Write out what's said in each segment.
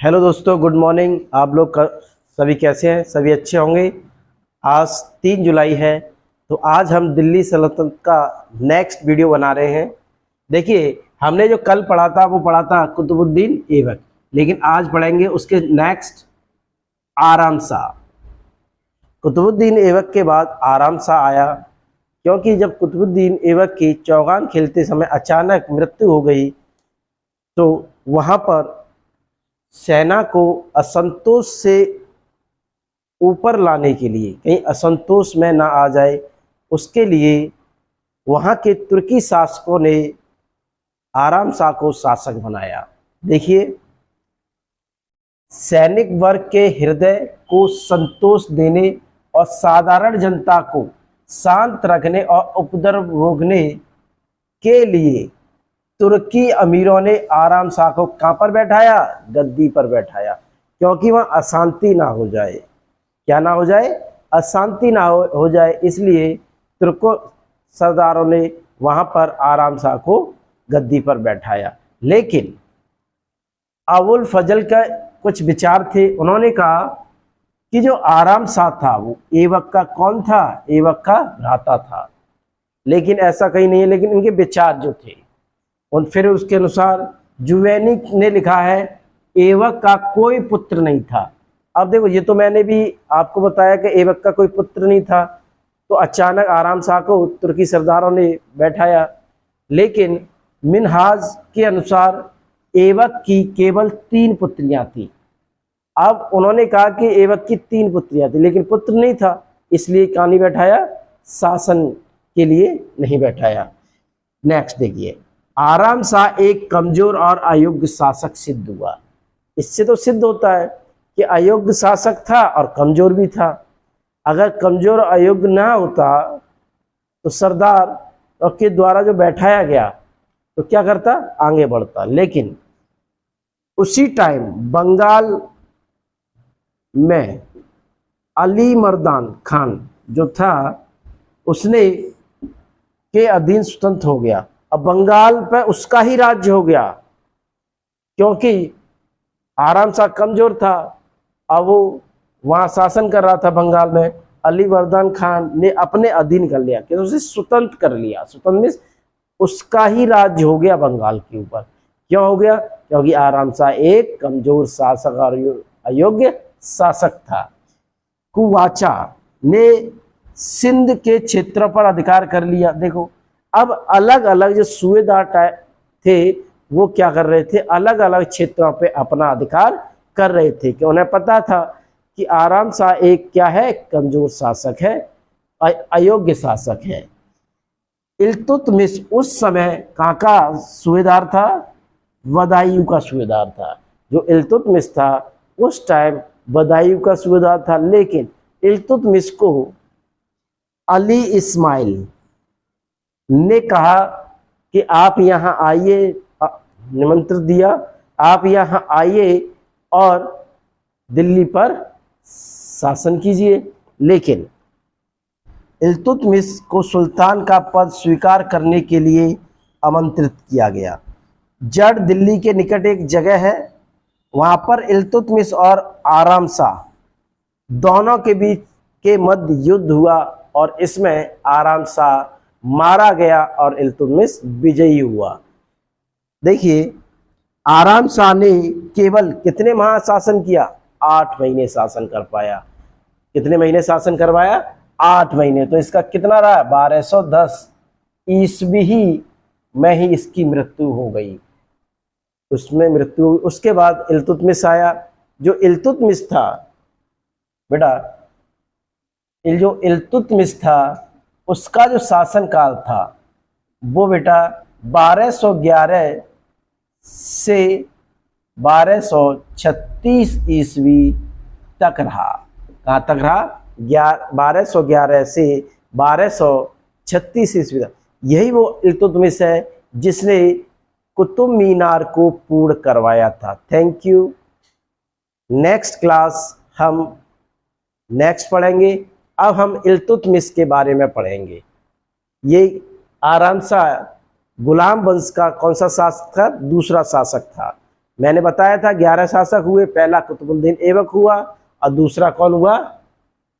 Hello दोस्तों, good morning. आप लोग सभी कैसे हैं? सभी अच्छे होंगे। आज 3 जुलाई है, तो आज हम दिल्ली सल्तनत का नेक्स्ट वीडियो बना रहे हैं। देखिए, हमने जो कल पढ़ा था वो पढ़ा था कुतुबुद्दीन ऐबक, लेकिन आज पढ़ेंगे उसके नेक्स्ट आराम शाह। कुतुबुद्दीन ऐबक के बाद आराम शाह आया, क्योंकि जब कुतुबुद्दीन ऐबक की चौगान खेलते समय अचानक मृत्यु हो गई तो वहाँ पर सेना को असंतोष से ऊपर लाने के लिए, कहीं असंतोष में ना आ जाए, उसके लिए वहाँ के तुर्की शासकों ने आराम शाह को शासक बनाया। देखिए, सैनिक वर्ग के हृदय को संतोष देने और साधारण जनता को शांत रखने और उपद्रव रोकने के लिए तुर्की अमीरों ने आराम शाह को कहाँ पर बैठाया? गद्दी पर बैठाया, क्योंकि वहाँ अशांति ना हो जाए। क्या ना हो जाए? अशांति ना हो जाए, इसलिए तुर्को सरदारों ने वहाँ पर आराम शाह को गद्दी पर बैठाया। लेकिन अबुल फजल का कुछ विचार थे। उन्होंने कहा कि जो आराम शाह था वो ऐबक का कौन था? ऐबक का भ्राता था। लेकिन ऐसा कहीं नहीं है, लेकिन इनके विचार जो थे, और फिर उसके अनुसार जुवैनी ने लिखा है ऐबक का कोई पुत्र नहीं था। अब देखो, ये तो मैंने भी आपको बताया कि ऐबक का कोई पुत्र नहीं था, तो अचानक आराम शाह को तुर्की सरदारों ने बैठाया। लेकिन मिनहाज के अनुसार ऐबक की केवल 3 पुत्रियां थी। अब उन्होंने कहा कि ऐबक की 3 पुत्रियां थी, लेकिन पुत्र नहीं था, इसलिए कहाँ नहीं बैठाया? शासन के लिए नहीं बैठाया। नेक्स्ट देखिए, आराम शाह एक कमजोर और अयोग्य शासक सिद्ध हुआ। इससे तो सिद्ध होता है कि अयोग्य शासक था और कमजोर भी था। अगर कमजोर और अयोग्य ना होता तो सरदार के द्वारा जो बैठाया गया तो क्या करता? आगे बढ़ता। लेकिन उसी टाइम बंगाल में अली मर्दान खान जो था, उसने के अधीन स्वतंत्र हो गया। अब बंगाल पर उसका ही राज्य हो गया, क्योंकि आराम शाह कमजोर था। अब वो वहां शासन कर रहा था बंगाल में। अली मर्दान खान ने अपने अधीन कर लिया, कि उसे स्वतंत्र कर लिया। स्वतंत्र मीन्स उसका ही राज्य हो गया बंगाल के ऊपर। क्यों हो गया? क्योंकि आराम शाह एक कमजोर शासक और अयोग्य शासक था। कुवाचा ने सिंध के क्षेत्र पर अधिकार कर लिया। देखो, अब अलग अलग जो सूबेदार थे वो क्या कर रहे थे? अलग अलग क्षेत्रों पे अपना अधिकार कर रहे थे, कि उन्हें पता था कि आराम शाह एक क्या है? कमजोर शासक है, अयोग्य शासक है। इल्तुतमिश उस समय कहाँ का सूबेदार था? बदायूं का सूबेदार था। जो इल्तुतमिश था उस टाइम बदायूं का सूबेदार था। लेकिन इल्तुतमिश को अली इस्माइल ने कहा कि आप यहाँ आइए, निमंत्रण दिया, आप यहाँ आइए और दिल्ली पर शासन कीजिए। लेकिन इल्तुतमिश को सुल्तान का पद स्वीकार करने के लिए आमंत्रित किया गया। जड़ दिल्ली के निकट एक जगह है, वहाँ पर इल्तुतमिश और आराम शाह दोनों के बीच के मध्य युद्ध हुआ, और इसमें आराम शाह मारा गया और इल्तुतमिश विजयी हुआ। देखिए, आराम शाह ने केवल कितने माह शासन किया? 8 महीने शासन कर पाया। कितने महीने शासन करवाया? 8 महीने। तो इसका कितना रहा? 1210 ईस्वी ही में ही इसकी मृत्यु हो गई। उसमें मृत्यु। उसके बाद इल्तुतमिश आया। जो इल्तुतमिश था बेटा, जो इल्तुतमिश था उसका जो शासन काल था वो बेटा 1211 से 1236 ईस्वी तक रहा। कहाँ तक रहा? 1211 से 1236 ईस्वी तक। यही वो इल्तुतमिश है जिसने कुतुब मीनार को पूर्ण करवाया था। Thank you. नेक्स्ट क्लास हम नेक्स्ट पढ़ेंगे। अब हम इल्तुतमिश के बारे में पढ़ेंगे। ये आराम शाह गुलाम वंश का कौन सा शासक था? दूसरा शासक था। मैंने बताया था 11 शासक हुए, पहला कुतुबुद्दीन ऐबक हुआ और दूसरा कौन हुआ,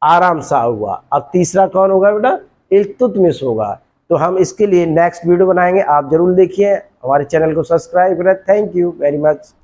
आराम शाह हुआ। अब तीसरा कौन होगा बेटा, इल्तुतमिश होगा। तो हम इसके लिए नेक्स्ट वीडियो बनाएंगे, आप जरूर देखिए, हमारे चैनल को सब्सक्राइब करें। Thank you very much.